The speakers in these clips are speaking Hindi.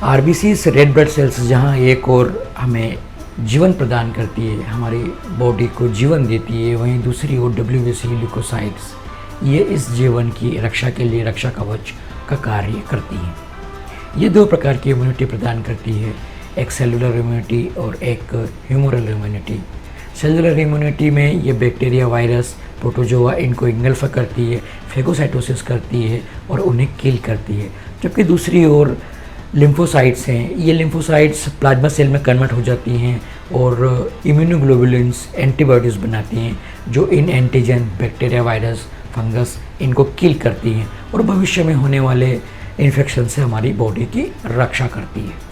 आरबीसीज रेड ब्लड सेल्स जहाँ एक और हमें जीवन प्रदान करती है, हमारी बॉडी को जीवन देती है, वहीं दूसरी ओर डब्ल्यूबीसी ल्यूकोसाइट्स ये इस जीवन की रक्षा के लिए रक्षा कवच का कार्य करती हैं। ये दो प्रकार की इम्यूनिटी प्रदान करती है, एक सेलुलर इम्यूनिटी और एक ह्यूमरल इम्यूनिटी। सेलुलर इम्यूनिटी में ये बैक्टीरिया, वायरस, प्रोटोजोआ इनको इंगल्फ करती है, फेगोसाइटोसिस करती है और उन्हें किल करती है। जबकि दूसरी ओर लिम्फोसाइट्स हैं, ये लिम्फोसाइट्स प्लाज्मा सेल में कन्वर्ट हो जाती हैं और इम्यूनोग्लोबुलिन्स एंटीबॉडीज़ बनाती हैं जो इन एंटीजन, बैक्टीरिया, वायरस, फंगस इनको किल करती हैं और भविष्य में होने वाले इन्फेक्शन से हमारी बॉडी की रक्षा करती है।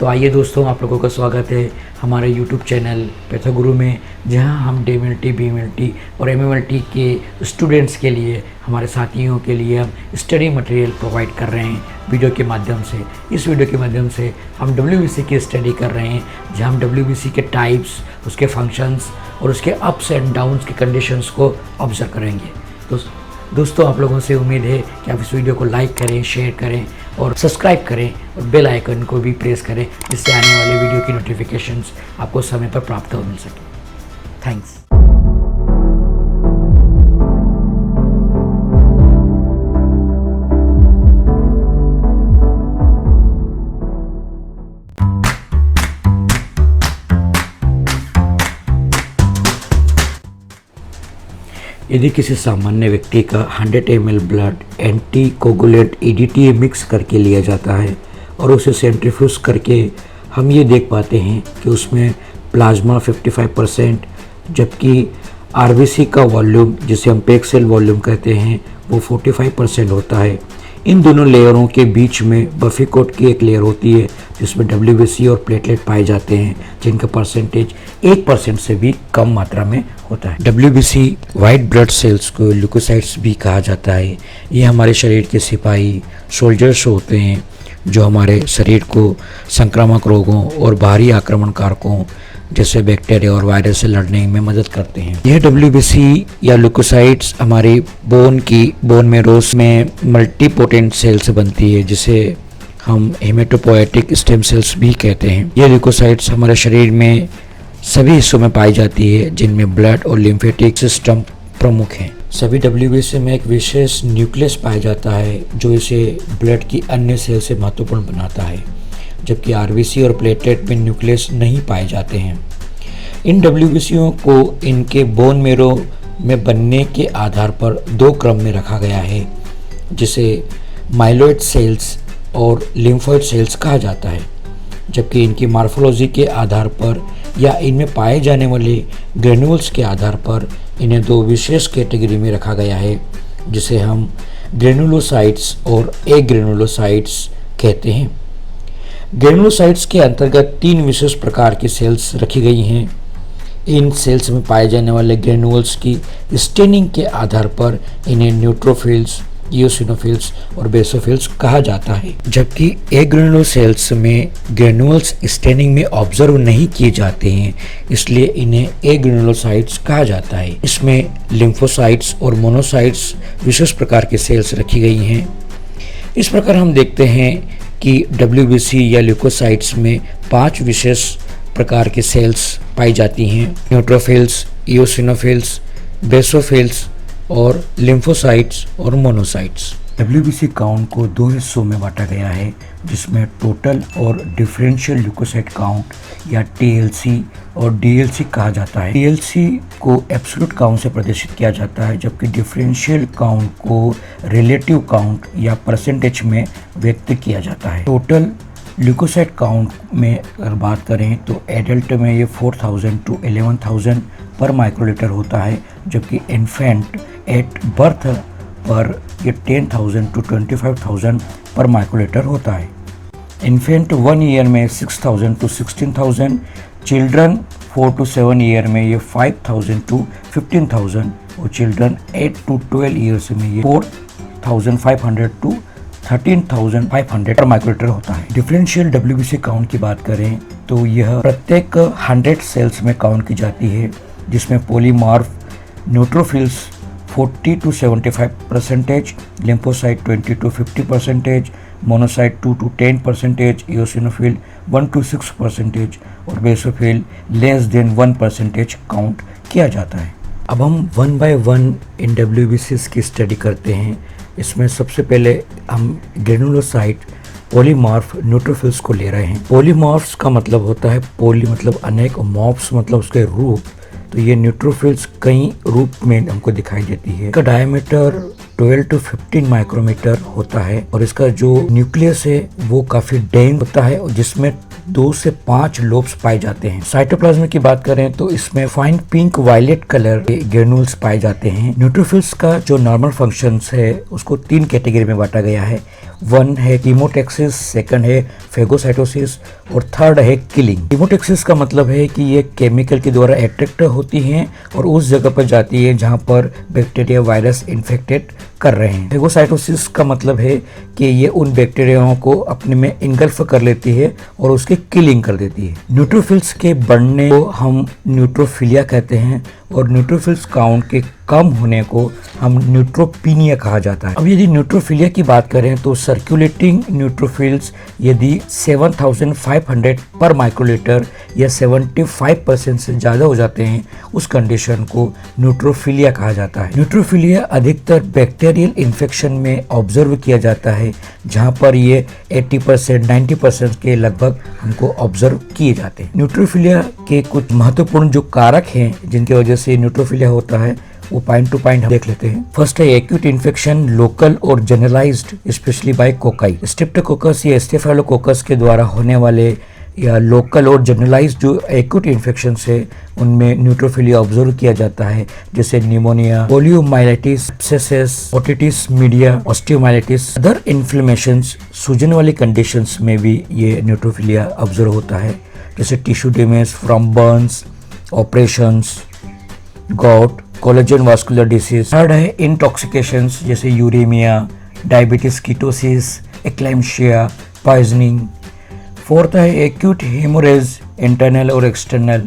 तो आइए दोस्तों, आप लोगों का स्वागत है हमारे YouTube चैनल पैथोगुरु में, जहां हम DMLT, BMLT और MMLT के स्टूडेंट्स के लिए, हमारे साथियों के लिए हम स्टडी मटेरियल प्रोवाइड कर रहे हैं वीडियो के माध्यम से। इस वीडियो के माध्यम से हम WBC की स्टडी कर रहे हैं, जहां हम WBC के टाइप्स, उसके फंक्शंस और उसके अप्स एंड डाउन्स के कंडीशंस को ऑब्जर्व करेंगे। तो दोस्तों, आप लोगों से उम्मीद है कि आप इस वीडियो को लाइक करें, शेयर करें और सब्सक्राइब करें और बेल आइकन को भी प्रेस करें, जिससे आने वाले वीडियो की नोटिफिकेशंस आपको समय पर प्राप्त हो मिल सके। थैंक्स। यदि किसी सामान्य व्यक्ति का 100 ml blood anti coagulant EDTA mix करके लिया जाता है और उसे सेंट्रीफ्यूज करके हम ये देख पाते हैं कि उसमें प्लाज्मा 55%, जबकि RBC का वॉल्यूम, जिसे हम पेक सेल वॉल्यूम कहते हैं, वो 45% होता है। इन दोनों लेयरों के बीच में बफी कोट की एक लेयर होती है जिसमें WBC और प्लेटलेट पाए जाते हैं, जिनका परसेंटेज 1% से भी कम मात्रा में होता है। WBC वाइट ब्लड सेल्स को ल्यूकोसाइट्स भी कहा जाता है। ये हमारे शरीर के सिपाही, सोल्जर्स होते हैं जो हमारे शरीर को संक्रामक रोगों और बाहरी आक्रमणकारकों जैसे बैक्टीरिया और वायरस से लड़ने में मदद करते हैं। यह WBC या ल्यूकोसाइट्स हमारी बोन मैरोस में मल्टीपोटेंट सेल से बनती है, जिसे हम हेमेटोपोएटिक स्टेम सेल्स भी कहते हैं। ये ल्यूकोसाइट्स हमारे शरीर में सभी हिस्सों में पाई जाती है, जिनमें ब्लड और लिम्फेटिक सिस्टम प्रमुख हैं। सभी WBC में एक विशेष न्यूक्लियस पाया जाता है जो इसे ब्लड की अन्य सेल से महत्वपूर्ण बनाता है, जबकि RBC और प्लेटलेट में न्यूक्लियस नहीं पाए जाते हैं। इन WBCओं को इनके बोन मेरो में बनने के आधार पर दो क्रम में रखा गया है, जिसे माइलोइड सेल्स और लिम्फोइड सेल्स कहा जाता है, जबकि इनकी मॉर्फोलॉजी के आधार पर या इनमें पाए जाने वाले ग्रेन्यूल्स के आधार पर इन्हें दो विशेष कैटेगरी में रखा गया है, जिसे हम ग्रेनुलोसाइट्स और एग्रेनुलोसाइट्स कहते हैं। ग्रेनुलोसाइट्स के अंतर्गत 3 विशेष प्रकार की सेल्स रखी गई हैं। इन सेल्स में पाए जाने वाले ग्रेनुल्स की स्टेनिंग के आधार पर इन्हें न्यूट्रोफिल्स, इयोसिनोफिल्स और बेसोफिल्स कहा जाता है, जबकि एग्रेनुलो सेल्स में ग्रेनुल्स स्टेनिंग में ऑब्जर्व नहीं किए जाते हैं, इसलिए इन्हें एग्रेनुलोसाइट्स कहा जाता है। इसमें लिम्फोसाइट्स और मोनोसाइट्स विशेष प्रकार की सेल्स रखी गई हैं। इस प्रकार हम देखते हैं कि WBC या ल्यूकोसाइट्स में 5 विशेष प्रकार की सेल्स पाई जाती हैं: न्यूट्रोफिल्स, इयोसिनोफिल्स, बेसोफिल्स और लिम्फोसाइट्स और मोनोसाइट्स। WBC काउंट को 2 हिस्सों में बांटा गया है, जिसमें टोटल और डिफरेंशियल ल्यूकोसाइट काउंट या TLC और DLC कहा जाता है। TLC को एब्सोल्यूट काउंट से प्रदर्शित किया जाता है, जबकि डिफरेंशियल काउंट को रिलेटिव काउंट या परसेंटेज में व्यक्त किया जाता है। टोटल ल्यूकोसाइट काउंट में अगर बात करें तो एडल्ट में ये 4000 to 11000 पर माइक्रोलीटर होता है, जबकि इन्फेंट एट बर्थ पर ये 10,000 to 25,000 पर माइक्रोलीटर होता है। इन्फेंट 1 ईयर में 6,000 to 16,000, चिल्ड्रन 4 to 7 ईयर में ये 5,000 to 15,000 और चिल्ड्रन 8 to 12 ईयर्स में ये 4,500 to 13,500 पर माइक्रोलीटर होता है। डिफरेंशियल WBC काउंट की बात करें तो यह प्रत्येक 100 सेल्स में काउंट की जाती है, जिसमें polymorph neutrophils 40 to 75%, lymphocyte 20 to 50%, monocyte 2 to 10%, eosinophil 1 to 6% और बेसोफिल लेस देन 1% काउंट किया जाता है। अब हम 1 by 1 NWBCs की स्टडी करते हैं। इसमें सबसे पहले हम ग्रेनुलोसाइट पॉलीमॉर्फ न्यूट्रोफिल्स को ले रहे हैं। पॉलीमॉर्फ्स का मतलब होता है पॉली मतलब अनेक, मॉर्फ्स मतलब उसके रूप। तो ये न्यूट्रोफिल्स कई रूप में हमको दिखाई देती है। इसका डायमीटर 12 to 15 माइक्रोमीटर होता है और इसका जो न्यूक्लियस है वो काफी डेंस होता है और जिसमें 2 से 5 लोब्स पाए जाते हैं। साइटोप्लाज्म की बात करें तो इसमें फाइन पिंक वायलेट कलर के ग्रेन्यूल्स पाए जाते हैं। न्यूट्रोफिल्स का जो नॉर्मल फंक्शंस है उसको 3 कैटेगरी में बांटा गया है। 1 है कीमोटैक्सिस, सेकंड है फेगोसाइटोसिस और थर्ड है किलिंग। कीमोटैक्सिस का मतलब है कि ये केमिकल के द्वारा अट्रैक्ट होती हैं और उस जगह पर जाती है जहां पर बैक्टीरिया वायरस इन्फेक्टेड कर रहे हैं। फेगोसाइटोसिस का मतलब है कि ये उन बैक्टीरियाओं को अपने में इनगल्फ कर लेती है और उसकी किलिंग कर देती है। न्यूट्रोफिल्स के बढ़ने को हम न्यूट्रोफिलिया कहते हैं और न्यूट्रोफिल्स काउंट के कम होने को हम न्यूट्रोपिनिया कहा जाता है। अब यदि न्यूट्रोफिलिया की बात करें तो सर्कुलेटिंग न्यूट्रोफिल्स यदि 7500 पर माइक्रोलीटर या 75% से ज़्यादा हो जाते हैं उस कंडीशन को न्यूट्रोफिलिया कहा जाता है। न्यूट्रोफिलिया अधिकतर बैक्टीरियल इन्फेक्शन में ऑब्जर्व किया जाता है जहां पर ये 80% 90% के लगभग हमको ऑब्जर्व किए जाते हैं। न्यूट्रोफिलिया के कुछ महत्वपूर्ण जो कारक हैं जिनकी वजह से न्यूट्रोफिलिया होता है वो पॉइंट टू पॉइंट देख लेते हैं। फर्स्ट है एक्यूट इन्फेक्शन, लोकल और generalised specially by cocci. Streptococcus या स्टेफाइलोकोकस के द्वारा होने वाले या लोकल और जनरलाइज्ड जो एक्यूट इन्फेक्शन है उनमें न्यूट्रोफिलिया ऑब्जर्व किया जाता है, जैसे pneumonia, poliomyelitis, sepsis, otitis media, osteomyelitis. Other inflammations, सूजन वाली कंडीशंस में भी ये न्यूट्रोफिलिया ऑब्जर्व होता है, जैसे tissue damage from burns, operations, gout, collagen vascular disease. Third है इंटॉक्सिकेशंस जैसे uraemia, diabetes ketosis, eclampsia, poisoning. Fourth है एक्यूट हेमोरेज, इंटरनल और external,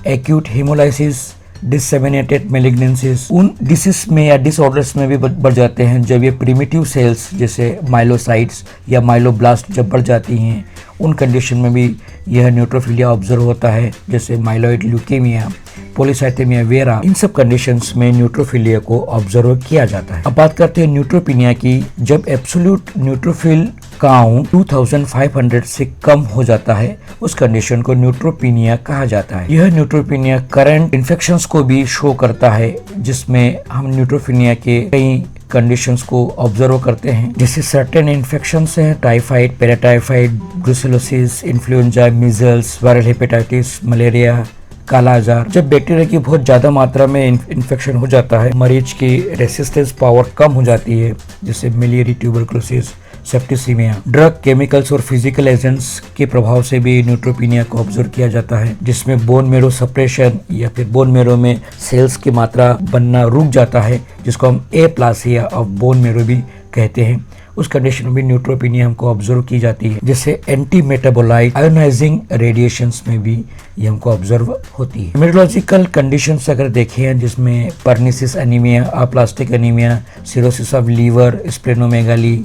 acute haemolysis, disseminated malignancies. उन डिसीज में या डिसऑर्डर्स में भी बढ़ जाते हैं जब ये प्रिमिटिव सेल्स जैसे माइलोसाइट्स या माइलोब्लास्ट जब बढ़ जाती हैं। उन कंडीशन में भी यह न्यूट्रोफिलिया ऑब्जर्व होता है, जैसे माइलॉइड ल्यूकेमिया, पॉलीसाइथेमिया वेरा। इन सब कंडीशंस में न्यूट्रोफिलिया को ऑब्जर्व किया जाता है। अब बात करते हैं न्यूट्रोपिनिया की। जब एब्सोल्यूट न्यूट्रोफिल काउंट 2500 से कम हो जाता है उस कंडीशन को न्यूट्रोपिनिया कहा जाता है। यह न्यूट्रोपिनिया करंट इन्फेक्शंस को भी शो करता है, जिसमें हम न्यूट्रोपिनिया के कई कंडीशंस को ऑब्जर्व करते हैं, जैसे सर्टेन इन्फेक्शंस हैं, typhoid, paratyphoid, brucellosis, influenza, measles, viral hepatitis, malaria, काला आजार। जब बैक्टीरिया की बहुत ज़्यादा मात्रा में इन्फेक्शन हो जाता है, मरीज की रेसिस्टेंस पावर कम हो जाती है, जैसे miliary tuberculosis, septicaemia. Drug, chemicals और फिजिकल एजेंट्स के प्रभाव से भी न्यूट्रोपिनिया को ऑब्जर्व किया जाता है, जिसमें बोन मेरो सप्रेशन या फिर बोन मेरो में सेल्स की मात्रा बनना रुक जाता है, जिसको हम एप्लासिया ऑफ बोन मेरो भी कहते हैं। उस कंडीशन में भी न्यूट्रोपिनिया हमको ऑब्जर्व की जाती है, जैसे एंटी मेटाबोलाइट आयोनाइजिंग रेडिएशंस में भी ये हमको ऑब्जर्व होती है। मेटोलॉजिकल कंडीशंस अगर देखें जिसमें pernicious anaemia, aplastic anaemia, cirrhosis of liver, splenomegaly,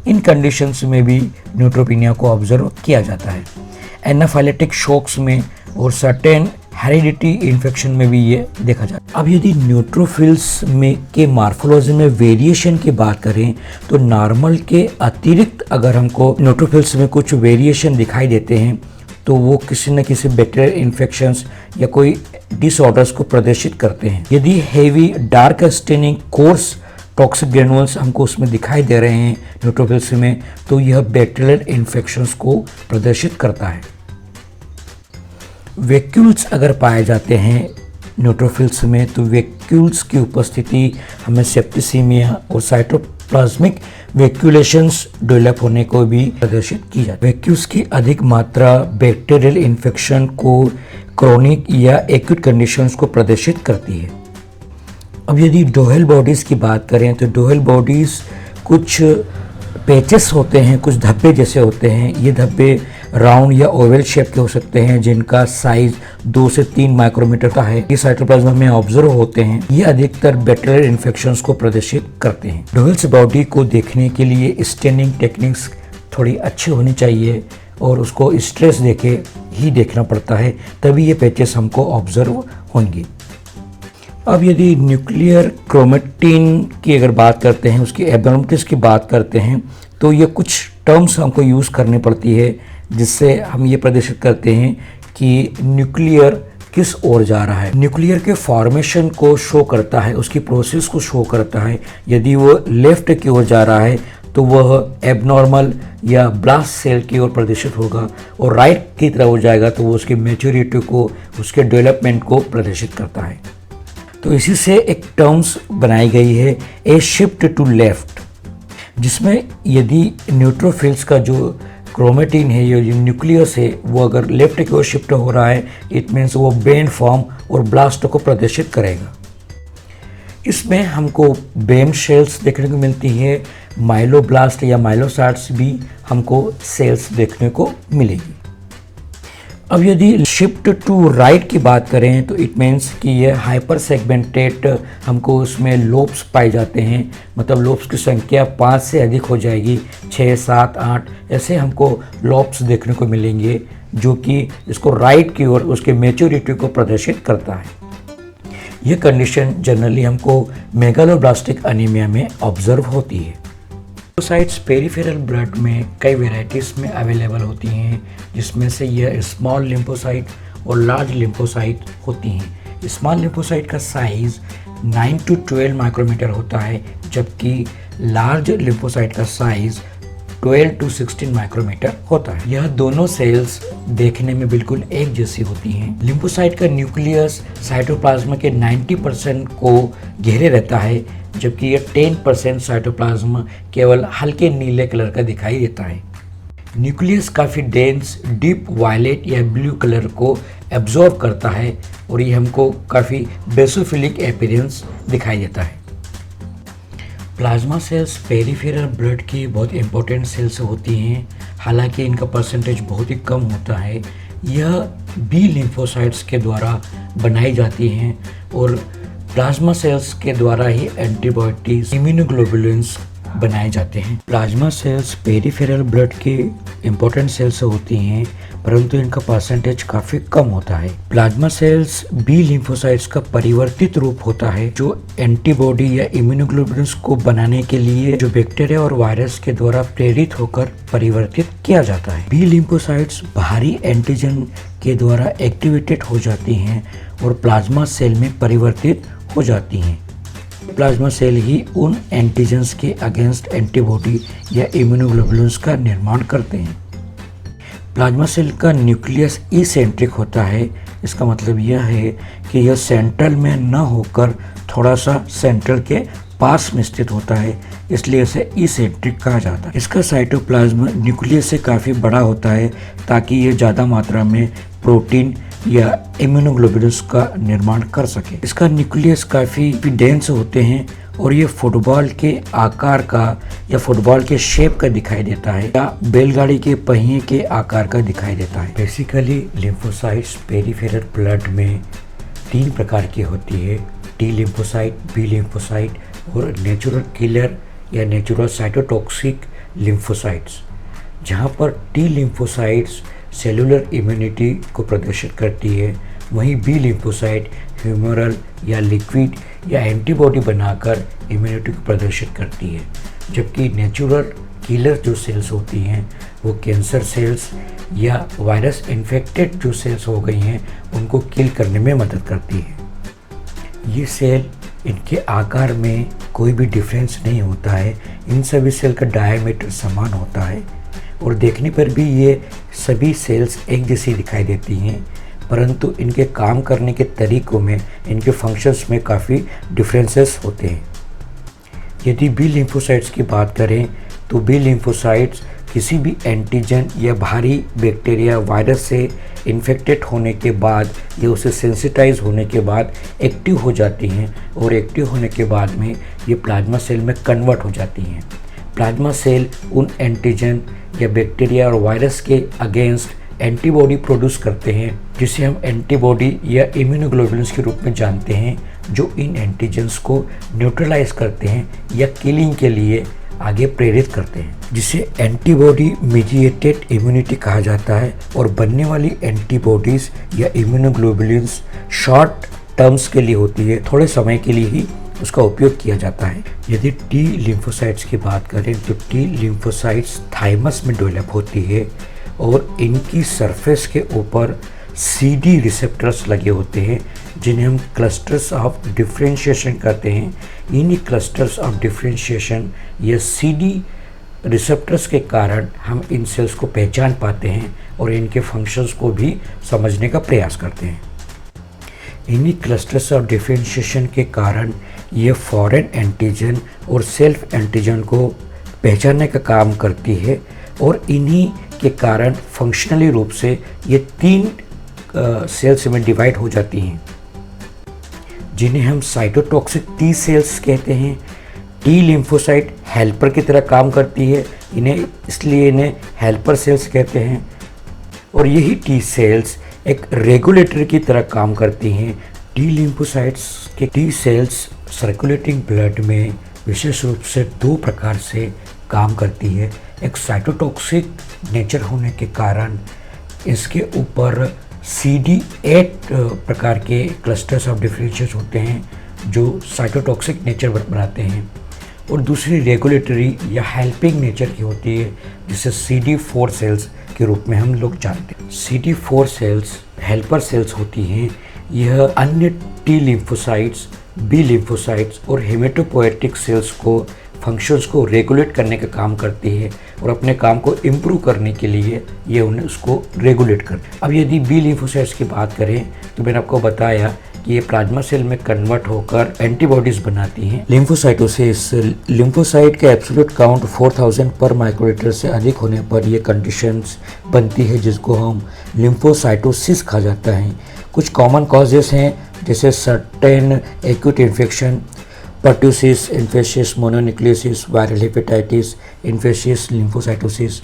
इन कंडीशंस में भी न्यूट्रोपिनिया को ऑब्जर्व किया जाता है। एनाफाइलेटिक शॉक्स में और सर्टेन हेरिडिटी इन्फेक्शन में भी ये देखा जाता है। अब यदि न्यूट्रोफिल्स में के मार्फोलॉजी में वेरिएशन की बात करें तो नॉर्मल के अतिरिक्त अगर हमको न्यूट्रोफिल्स में कुछ वेरिएशन दिखाई देते हैं तो वो किसी न किसी बैक्टीरियल इन्फेक्शंस या कोई डिसऑर्डर्स को प्रदर्शित करते हैं। यदि heavy dark staining course toxic granules हमको उसमें दिखाई दे रहे हैं न्यूट्रोफिल्स में, तो यह बैक्टीरियल इन्फेक्शंस को प्रदर्शित करता है। वैक्यूल्स अगर पाए जाते हैं न्यूट्रोफिल्स में तो वैक्यूल्स की उपस्थिति हमें सेप्टिसीमिया और साइटोप्लाज्मिक वैक्यूलेशंस डेवलप होने को भी प्रदर्शित की जाती है। वैक्यूल्स की अधिक मात्रा बैक्टीरियल इन्फेक्शन को क्रोनिक या एक्यूट कंडीशंस को प्रदर्शित करती है। अब यदि डोहेल बॉडीज़ की बात करें तो डोहेल बॉडीज़ कुछ पैचेस होते हैं, कुछ धब्बे जैसे होते हैं। ये धब्बे राउंड या ओवल शेप के हो सकते हैं जिनका साइज 2 से 3 माइक्रोमीटर का है। ये साइटोप्लाज्म में ऑब्जर्व होते हैं। ये अधिकतर बैक्टीरियल इन्फेक्शंस को प्रदर्शित करते हैं। डोहेल्स बॉडी को देखने के लिए स्टेनिंग टेक्निक्स थोड़ी अच्छी होनी चाहिए और उसको स्ट्रेस देके ही देखना पड़ता है, तभी ये पैचेस हमको ऑब्जर्व होंगे। अब यदि न्यूक्लियर क्रोमेटिन की अगर बात करते हैं, उसकी एबनॉर्मलिटीज़ की बात करते हैं, तो ये कुछ टर्म्स हमको यूज़ करनी पड़ती है जिससे हम ये प्रदर्शित करते हैं कि न्यूक्लियर किस ओर जा रहा है। न्यूक्लियर के फॉर्मेशन को शो करता है, उसकी प्रोसेस को शो करता है। यदि वो लेफ्ट की ओर जा रहा है तो वह एबनॉर्मल या ब्लास्ट सेल की ओर प्रदर्शित होगा, और राइट की तरफ हो जाएगा तो वो उसकी मैच्योरिटी को, उसके डेवलपमेंट को प्रदर्शित करता है। तो इसी से एक टर्म्स बनाई गई है, ए शिफ्ट टू लेफ्ट, जिसमें यदि न्यूट्रोफिल्स का जो क्रोमेटिन है, ये न्यूक्लियस है, वो अगर लेफ्ट की ओर शिफ्ट हो रहा है, इट मीन्स वो बेन फॉर्म और ब्लास्ट को प्रदर्शित करेगा। इसमें हमको बेम सेल्स देखने को मिलती है, माइलोब्लास्ट या माइलोसाइट्स भी हमको सेल्स देखने को मिलेगी। अब यदि शिफ्ट टू राइट की बात करें तो इट मीन्स कि ये हाइपर सेगमेंटेड हमको उसमें लोब्स पाए जाते हैं, मतलब लोब्स की संख्या 5 से अधिक हो जाएगी, 6, 7, 8 ऐसे हमको लोब्स देखने को मिलेंगे, जो कि इसको राइट की ओर उसके मैच्योरिटी को प्रदर्शित करता है। ये कंडीशन जनरली हमको मेगालोब्लास्टिक एनीमिया में ऑब्जर्व होती है। लिम्फोसाइट्स पेरिफेरल ब्लड में कई वेराइटीज़ में अवेलेबल होती हैं, जिसमें से यह स्मॉल लिम्फोसाइट और लार्ज लिम्फोसाइट होती हैं। स्मॉल लिम्फोसाइट का साइज़ 9 to 12 माइक्रोमीटर होता है, जबकि लार्ज लिम्फोसाइट का साइज़ 12 to 16 माइक्रोमीटर होता है। यह दोनों सेल्स देखने में बिल्कुल एक जैसी होती हैं। लिम्फोसाइट का न्यूक्लियस साइटोप्लाज्म के 90% को घेरे रहता है, जबकि यह 10% साइटोप्लाज्म केवल हल्के नीले कलर का दिखाई देता है। न्यूक्लियस काफ़ी डेंस डीप वायलेट या ब्लू कलर को एब्जॉर्ब करता है, और ये हमको काफ़ी बेसोफिलिक अपीयरेंस दिखाई देता है। प्लाज्मा सेल्स पेरिफेरल ब्लड की बहुत इंपॉर्टेंट सेल्स होती हैं, हालांकि इनका परसेंटेज बहुत ही कम होता है। यह बी लिम्फोसाइट्स के द्वारा बनाई जाती हैं, और प्लाज्मा सेल्स के द्वारा ही एंटीबॉडीज, इम्यूनोग्लोबुलिन्स बनाए जाते हैं। प्लाज्मा सेल्स पेरिफेरल ब्लड की इंपॉर्टेंट सेल्स होती हैं, परंतु इनका परसेंटेज काफ़ी कम होता है। प्लाज्मा सेल्स बी लिम्फोसाइट्स का परिवर्तित रूप होता है, जो एंटीबॉडी या इम्यूनोग्लोबुलिन्स को बनाने के लिए जो बैक्टीरिया और वायरस के द्वारा प्रेरित होकर परिवर्तित किया जाता है। बी लिम्फोसाइट्स बाहरी एंटीजन के द्वारा एक्टिवेटेड हो जाती हैं और प्लाज्मा सेल में परिवर्तित हो जाती हैं। प्लाज्मा सेल ही उन एंटीजेंस के अगेंस्ट एंटीबॉडी या इम्यूनोग्लोबुलिन्स का निर्माण करते हैं। प्लाज्मा सेल का न्यूक्लियस इसेंट्रिक होता है। इसका मतलब यह है कि यह सेंट्रल में न होकर थोड़ा सा सेंट्रल के पास में स्थित होता है, इसलिए इसे इसेंट्रिक कहा जाता है। इसका साइटोप्लाज्म न्यूक्लियस से काफ़ी बड़ा होता है, ताकि ये ज़्यादा मात्रा में प्रोटीन या इम्यूनोग्लोबुलिन्स का निर्माण कर सके। इसका न्यूक्लियस काफ़ी डेंस होते हैं, और ये फुटबॉल के आकार का या फुटबॉल के शेप का दिखाई देता है, या बैलगाड़ी के पहिए के आकार का दिखाई देता है। बेसिकली लिम्फोसाइट्स पेरिफेरल ब्लड में 3 प्रकार की होती है, टी लिम्फोसाइट, बी लिम्फोसाइट और नेचुरल किलर या नेचुरल साइटोटॉक्सिक लिम्फोसाइट्स। जहाँ पर टी लिम्फोसाइट्स सेलुलर इम्यूनिटी को प्रदर्शित करती है, वहीं बी लिम्फोसाइट ह्यूमरल या लिक्विड या एंटीबॉडी बनाकर इम्यूनिटी को प्रदर्शित करती है, जबकि नेचुरल किलर जो सेल्स होती हैं वो कैंसर सेल्स या वायरस इन्फेक्टेड जो सेल्स हो गई हैं उनको किल करने में मदद करती है। ये सेल, इनके आकार में कोई भी डिफरेंस नहीं होता है, इन सभी सेल का डायमीटर समान होता है, और देखने पर भी ये सभी सेल्स एक जैसी दिखाई देती हैं, परंतु इनके काम करने के तरीकों में, इनके फंक्शंस में काफ़ी डिफरेंसेस होते हैं। यदि बी लिम्फोसाइट्स की बात करें तो बी लिम्फोसाइट्स किसी भी एंटीजन या बाहरी बैक्टीरिया वायरस से इन्फेक्टेड होने के बाद या उसे सेंसिटाइज होने के बाद एक्टिव हो जाती हैं, और एक्टिव होने के बाद में ये प्लाज्मा सेल में कन्वर्ट हो जाती हैं। प्लाज्मा सेल उन एंटीजन या बैक्टीरिया और वायरस के अगेंस्ट एंटीबॉडी प्रोड्यूस करते हैं, जिसे हम एंटीबॉडी या इम्यूनोग्लोबुलिन्स के रूप में जानते हैं, जो इन एंटीजेंस को न्यूट्रलाइज करते हैं या किलिंग के लिए आगे प्रेरित करते हैं, जिसे एंटीबॉडी मीडिएटेड इम्यूनिटी कहा जाता है। और बनने वाली एंटीबॉडीज या इम्यूनोग्लोबुलिन्स शॉर्ट टर्म्स के लिए होती है, थोड़े समय के लिए ही उसका उपयोग किया जाता है। यदि टी लिम्फोसाइट्स की बात करें तो टी लिम्फोसाइट्स थाइमस में डेवलप होती है और इनकी सरफेस के ऊपर CD रिसेप्टर्स लगे होते हैं, जिन्हें हम क्लस्टर्स ऑफ डिफरेंशिएशन कहते हैं। इन्हीं क्लस्टर्स ऑफ डिफरेंशिएशन या CD रिसेप्टर्स के कारण हम इन सेल्स को पहचान पाते हैं और इनके फंक्शंस को भी समझने का प्रयास करते हैं। इन्हीं क्लस्टर्स ऑफ डिफरेंशिएशन के कारण ये फॉरेन एंटीजन और सेल्फ एंटीजन को पहचानने का काम करती है और इन्हीं के कारण फंक्शनली रूप से ये 3 सेल्स में डिवाइड हो जाती हैं, जिन्हें हम साइटोटॉक्सिक टी सेल्स कहते हैं। टी लिम्फोसाइट हेल्पर की तरह काम करती है, इसलिए इन्हें हेल्पर सेल्स कहते हैं। और यही टी सेल्स एक रेगुलेटर की तरह काम करती हैं। टी लिम्फोसाइट्स के टी सेल्स सर्कुलेटिंग ब्लड में विशेष रूप से 2 प्रकार से काम करती है। एक साइटोटॉक्सिक नेचर होने के कारण इसके ऊपर CD8 प्रकार के क्लस्टर्स ऑफ डिफरेंशिएशन होते हैं जो साइटोटॉक्सिक नेचर बनाते हैं, और दूसरी रेगुलेटरी या हेल्पिंग नेचर की होती है, जिसे CD4 सेल्स के रूप में हम लोग जानते हैं। CD4 सेल्स हेल्पर सेल्स होती हैं। यह अन्य टी लिम्फोसाइट्स, बी लिम्फोसाइट्स और हेमेटोपोएटिक सेल्स को फंक्शंस को रेगुलेट करने का काम करती है और अपने काम को इम्प्रूव करने के लिए ये उन्हें उसको रेगुलेट करते हैं। अब यदि बी लिम्फोसाइट्स की बात करें तो मैंने आपको बताया कि ये प्लाज्मा सेल में कन्वर्ट होकर एंटीबॉडीज बनाती हैं। लिम्फोसाइटोसिस, लिम्फोसाइट का एब्सोल्यूट काउंट 4000 पर माइक्रोलीटर से अधिक होने पर यह कंडीशंस बनती है, जिसको हम लिम्फोसाइटोसिस कहा जाता है। कुछ कॉमन कॉजेस हैं, जैसे certain acute infection, pertussis, infectious mononucleosis, viral hepatitis, infectious lymphocytosis.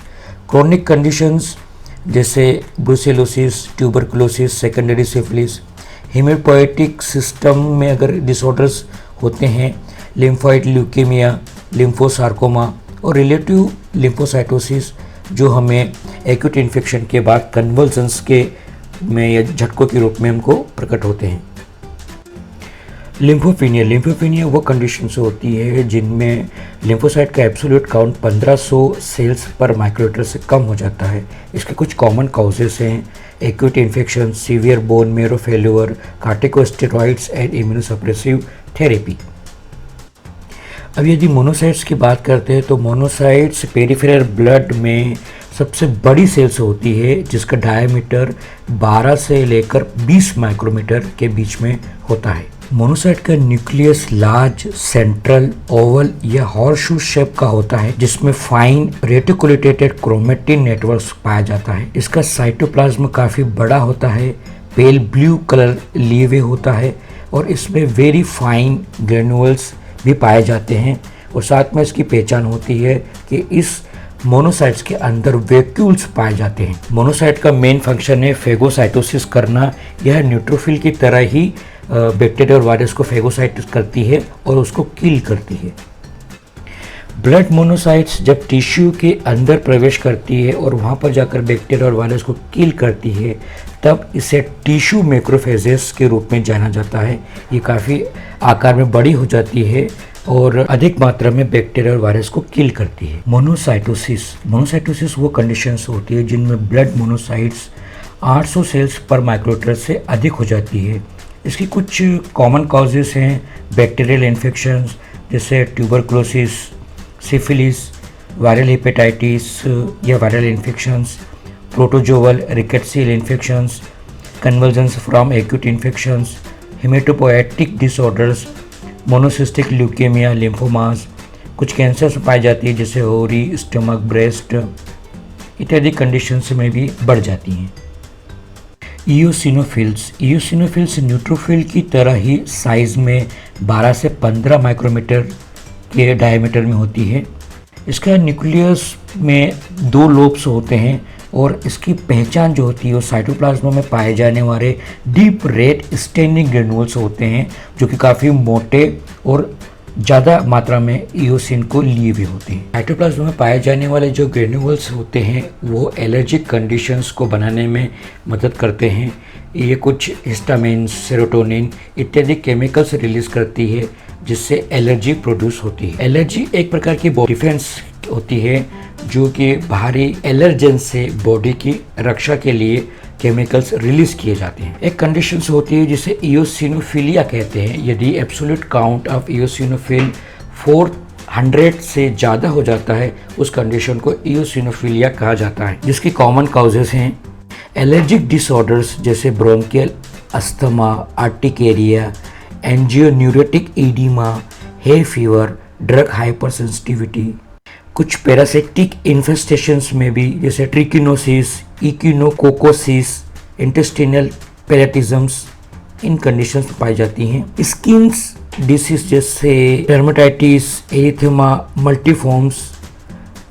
Chronic conditions जैसे brucellosis, tuberculosis, secondary syphilis. Haemopoietic system में अगर डिसऑर्डर्स होते हैं, लिम्फोइड ल्यूकेमिया, लिम्फोसार्कोमा और रिलेटिव लिम्फोसाइटोसिस, जो हमें एक्यूट इन्फेक्शन के बाद कन्वल्जन्स के में या झटकों के रूप में हमको प्रकट होते हैं। लिम्फोपीनिया वो कंडीशन से होती है जिनमें लिम्फोसाइट का एब्सोल्यूट काउंट 1500 सेल्स पर माइक्रोलीटर से कम हो जाता है। इसके कुछ कॉमन कॉजेस हैं, acute infection, severe bone marrow failure, corticosteroids and immunosuppressive therapy. अब यदि मोनोसाइट्स की बात करते हैं तो मोनोसाइट्स पेरिफेरल ब्लड में सबसे बड़ी सेल्स होती है, जिसका डायमीटर 12 से लेकर 20 माइक्रोमीटर के बीच में होता है। मोनोसाइट का न्यूक्लियस लार्ज, सेंट्रल, ओवल या हॉर्सशू शेप का होता है, जिसमें फाइन रेटिकुलेटेड क्रोमेटिन नेटवर्क पाया जाता है। इसका साइटोप्लाज्म काफ़ी बड़ा होता है, पेल ब्लू कलर लिए हुए होता है और इसमें वेरी फाइन ग्रेन्यूल्स भी पाए जाते हैं। और साथ में इसकी पहचान होती है कि इस मोनोसाइट्स के अंदर वैक्यूल्स पाए जाते हैं। मोनोसाइट का मेन फंक्शन है फेगोसाइटोसिस करना। यह न्यूट्रोफिल की तरह ही बैक्टीरिया और वायरस को फेगोसाइटिस करती है और उसको किल करती है। ब्लड मोनोसाइट्स जब टिश्यू के अंदर प्रवेश करती है और वहाँ पर जाकर बैक्टीरिया और वायरस को किल करती है, तब इसे टिश्यू मैक्रोफेजेस के रूप में जाना जाता है। ये काफ़ी आकार में बड़ी हो जाती है और अधिक मात्रा में बैक्टीरिया और वायरस को किल करती है। मोनोसाइटोसिस वो कंडीशंस होती है जिनमें ब्लड मोनोसाइट्स 800 सेल्स पर माइक्रोलीटर से अधिक हो जाती है। इसकी कुछ कॉमन कॉजेस हैं, बैक्टीरियल इन्फेक्शंस जैसे ट्यूबरकुलोसिस, सिफिलिस, वायरल हेपेटाइटिस या viral infections, protozoal rickettsial infections, conversions from acute infections, haematopoietic disorders, monocytic leukaemia, lymphomas. कुछ कैंसर्स पाई जाती है जैसे ओवरी, स्टमक, ब्रेस्ट इत्यादि कंडीशंस में भी बढ़ जाती हैं। इयोसिनोफिल्स न्यूट्रोफिल की तरह ही साइज में 12 से 15 माइक्रोमीटर के डायमीटर में होती है। इसका न्यूक्लियस में 2 लोब्स होते हैं और इसकी पहचान जो होती है वो साइटोप्लाज्म में पाए जाने वाले डीप रेड स्टेनिंग ग्रेन्यूल्स होते हैं, जो कि काफ़ी मोटे और ज़्यादा मात्रा में इयोसिन को लिए भी होते हैं। साइटोप्लाज्म में पाए जाने वाले जो ग्रेन्यूल्स होते हैं वो एलर्जिक कंडीशंस को बनाने में मदद करते हैं। ये कुछ हिस्टामिन, सेरोटोनिन इत्यादि केमिकल्स रिलीज करती है जिससे एलर्जी प्रोड्यूस होती है। एलर्जी एक प्रकार की बॉडी डिफेंस होती है जो कि बाहरी एलर्जेन से बॉडी की रक्षा के लिए केमिकल्स रिलीज किए जाते हैं। एक कंडीशन होती है जिसे इयोसिनोफिलिया कहते हैं। यदि एब्सोल्यूट काउंट ऑफ इयोसिनोफिल 400 से ज़्यादा हो जाता है उस कंडीशन को इयोसिनोफिलिया कहा जाता है, जिसकी कॉमन काउजेस हैं एलर्जिक डिसऑर्डर्स जैसे bronchial asthma, urticaria, angioneurotic oedema, hay fever, drug hypersensitivity. कुछ पैरासिटिक इन्फेस्टेशंस में भी जैसे ट्रिकिनोसिस, इकिनोकोकोसिस, इंटेस्टिनल पैराटिज्म्स इन कंडीशंस में पाई जाती हैं। स्किन डिसीज जैसे dermatitis, erythema multiforms,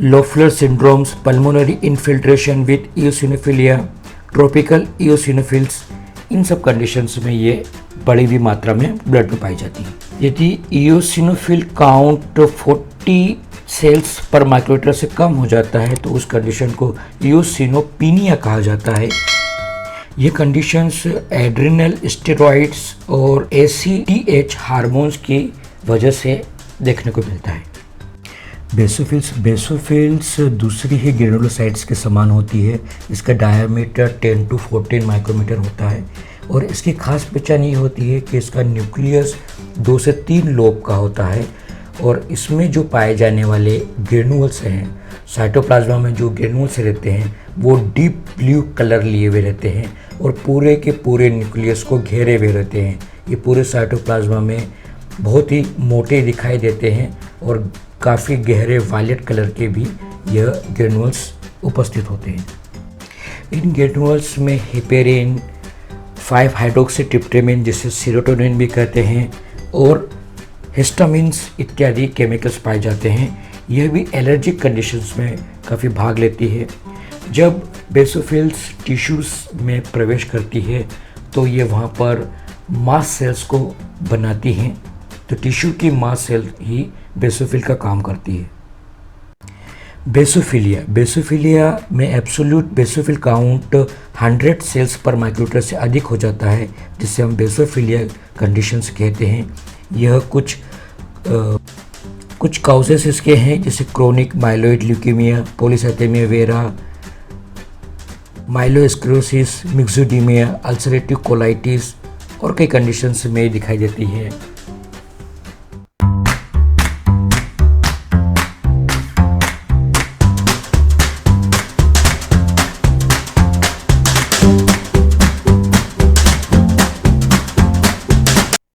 Loeffler syndromes, pulmonary infiltration with eosinophilia, tropical eosinophils, इन सब कंडीशंस में ये बड़ी भी मात्रा में ब्लड में पाई जाती है। यदि इयोसिनोफिल काउंट 40 सेल्स पर माइक्रोलीटर से कम हो जाता है तो उस कंडीशन को इयोसिनोपिनिया कहा जाता है। ये कंडीशंस एड्रिनल स्टेरॉइड्स और ACTH हार्मोन्स की वजह से देखने को मिलता है। बेसोफिल्स दूसरी ही ग्रेनुलोसाइट्स के समान होती है। इसका डायमीटर 10 to 14 माइक्रोमीटर होता है और इसकी खास पहचान ये होती है कि इसका न्यूक्लियस 2 से 3 लोब का होता है और इसमें जो पाए जाने वाले ग्रेनुल्स हैं, साइटोप्लाज्मा में जो ग्रेनुल्स रहते हैं वो डीप ब्लू कलर लिए हुए रहते हैं और पूरे के पूरे न्यूक्लियस को घेरे हुए रहते हैं। ये पूरे साइटोप्लाज्मा में बहुत ही मोटे दिखाई देते हैं और काफ़ी गहरे वायलेट कलर के भी यह ग्रेनुल्स उपस्थित होते हैं। इन ग्रेनुल्स में हेपेरिन, 5-हाइड्रोक्सीट्रिप्टामाइन जिसे सेरोटोनिन भी कहते हैं और हिस्टामिन्स इत्यादि केमिकल्स पाए जाते हैं। यह भी एलर्जिक कंडीशंस में काफ़ी भाग लेती है। जब बेसोफिल्स टिश्यूज़ में प्रवेश करती है तो ये वहाँ पर मास्ट सेल्स को बनाती हैं, तो टिश्यू की मास्ट सेल ही बेसोफिल का काम करती है। बेसोफिलिया में एब्सोल्यूट बेसोफिल काउंट 100 सेल्स पर माइक्रोलीटर से अधिक हो जाता है जिसे हम बेसोफिलिया कंडीशंस कहते हैं। यह कुछ काउजेस इसके हैं जैसे chronic myeloid leukaemia, polycythaemia vera, myelosclerosis, myxoedema, ulcerative colitis और कई कंडीशंस में दिखाई देती है।